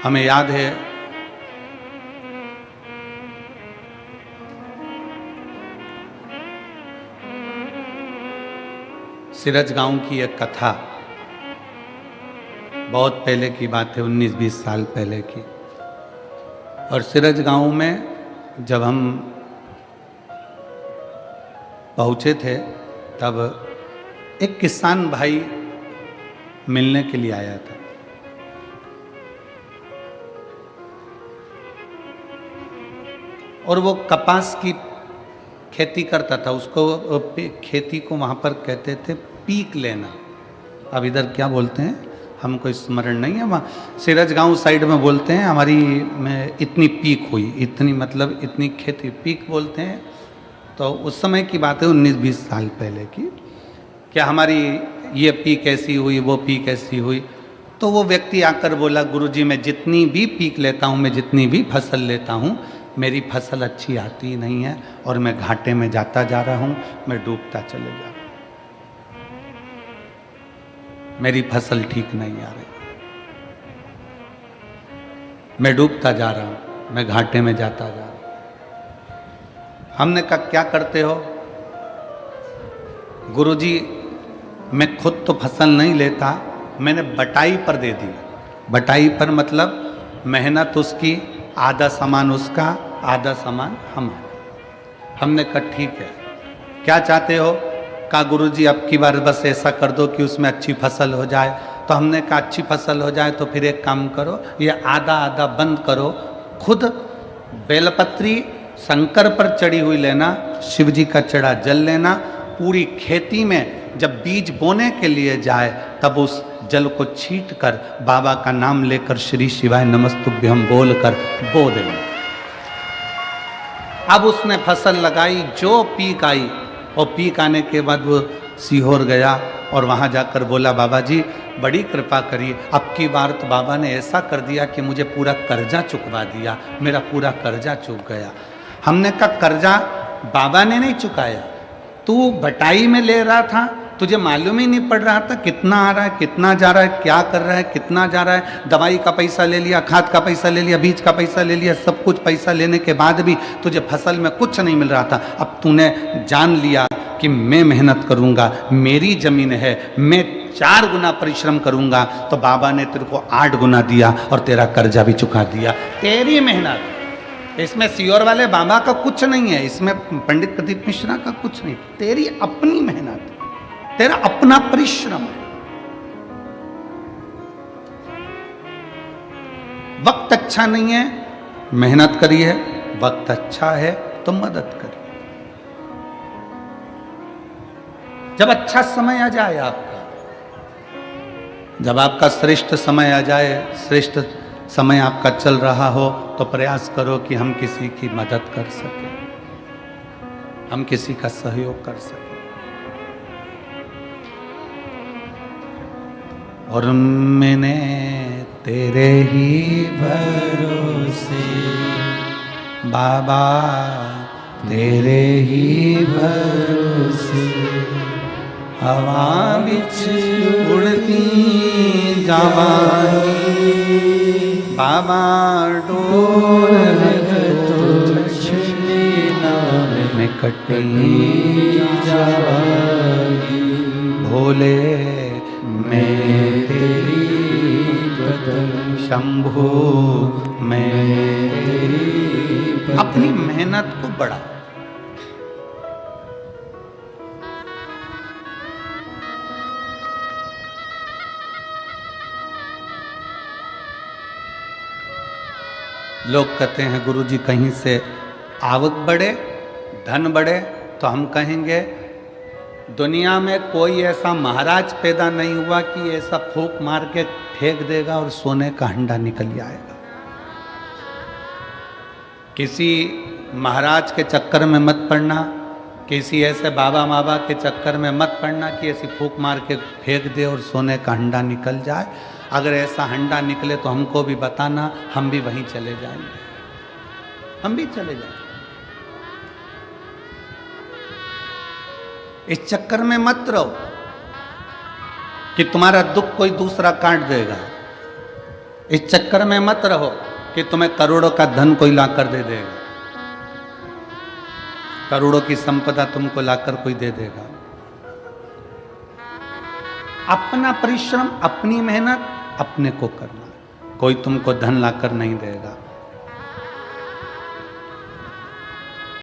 हमें याद है सिरज गांव की एक कथा, बहुत पहले की बात है, 19-20 साल पहले की। और सिरज गांव में जब हम पहुंचे थे तब एक किसान भाई मिलने के लिए आया था। और वो कपास की खेती करता था। उसको खेती को वहाँ पर कहते थे पीक लेना। अब इधर क्या बोलते हैं हमको स्मरण नहीं है, वहाँ सिरज गांव साइड में बोलते हैं हमारी में इतनी पीक हुई, इतनी मतलब इतनी खेती पीक बोलते हैं। तो उस समय की बात है 19-20 साल पहले की, क्या हमारी ये पीक ऐसी हुई, वो पीक ऐसी हुई। तो वो व्यक्ति आकर बोला, गुरुजी मैं जितनी भी पीक लेता हूँ, मैं जितनी भी फसल लेता हूँ, मेरी फसल अच्छी आती नहीं है और मैं घाटे में जाता जा रहा हूँ, मैं डूबता चले जा रहा हूँ, मेरी फसल ठीक नहीं आ रही, मैं डूबता जा रहा हूँ, मैं घाटे में जाता जा रहा हूँ। हमने कहा क्या करते हो? गुरुजी मैं खुद तो फसल नहीं लेता, मैंने बटाई पर दे दी। बटाई पर मतलब मेहनत उसकी, आधा सामान उसका, आधा सामान हमारा। हमने कहा ठीक है, क्या चाहते हो? कहा गुरुजी अब की बार बस ऐसा कर दो कि उसमें अच्छी फसल हो जाए। तो हमने कहा अच्छी फसल हो जाए तो फिर एक काम करो, ये आधा आधा बंद करो, खुद बेलपत्री शंकर पर चढ़ी हुई लेना, शिव जी का चढ़ा जल लेना, पूरी खेती में जब बीज बोने के लिए जाए तब उस जल को छीट कर बाबा का नाम लेकर श्री शिवाय नमस्तुभ्यम बोल कर बो देंगे। अब उसने फसल लगाई, जो पीक आई, और पीक आने के बाद वो सीहोर गया और वहाँ जाकर बोला बाबा जी बड़ी कृपा करिए, अब की बार तो बाबा ने ऐसा कर दिया कि मुझे पूरा कर्जा चुकवा दिया, मेरा पूरा कर्जा चुक गया। हमने कहा कर्जा बाबा ने नहीं चुकाया, तू बटाई में ले रहा था, तुझे मालूम ही नहीं पड़ रहा था कितना आ रहा है, कितना जा रहा है, क्या कर रहा है, कितना जा रहा है। दवाई का पैसा ले लिया, खाद का पैसा ले लिया, बीज का पैसा ले लिया, सब कुछ पैसा लेने के बाद भी तुझे फसल में कुछ नहीं मिल रहा था। अब तूने जान लिया कि मैं मेहनत करूंगा, मेरी जमीन है, मैं 4 गुना परिश्रम करूंगा, तो बाबा ने तेरे को 8 गुना दिया और तेरा कर्जा भी चुका दिया। तेरी मेहनत, इसमें सीहोर वाले बाबा का कुछ नहीं है, इसमें पंडित प्रदीप मिश्रा का कुछ नहीं, तेरी अपनी मेहनत, तेरा अपना परिश्रम है। वक्त अच्छा नहीं है, मेहनत करिए, वक्त अच्छा है तो मदद करिए। जब अच्छा समय आ जाए आपका, जब आपका श्रेष्ठ समय आ जाए, श्रेष्ठ समय आपका चल रहा हो, तो प्रयास करो कि हम किसी की मदद कर सकें, हम किसी का सहयोग कर सकें। और मैंने तेरे ही भरोसे बाबा, तेरे ही भरोसे हवा बिच उड़ती जावानी, बाबा डोर में कटी जावानी, भोले मैं तेरी बदन शंभू, मैं तेरी अपनी मेहनत को बढ़ा। लोग कहते हैं गुरुजी कहीं से आवक बढ़े, धन बढ़े, तो हम कहेंगे दुनिया में कोई ऐसा महाराज पैदा नहीं हुआ कि ऐसा फूंक मार के फेंक देगा और सोने का हंडा निकल आएगा। किसी महाराज के चक्कर में मत पड़ना, किसी ऐसे बाबा माबा के चक्कर में मत पड़ना कि ऐसी फूंक मार के फेंक दे और सोने का हंडा निकल जाए। अगर ऐसा हंडा निकले तो हमको भी बताना, हम भी वहीं चले जाएंगे, हम भी चले जाएंगे। इस चक्कर में मत रहो कि तुम्हारा दुख कोई दूसरा काट देगा। इस चक्कर में मत रहो कि तुम्हें करोड़ों का धन कोई लाकर दे देगा, करोड़ों की संपदा तुमको लाकर कोई दे देगा। अपना परिश्रम, अपनी मेहनत अपने को करना, कोई तुमको धन लाकर नहीं देगा।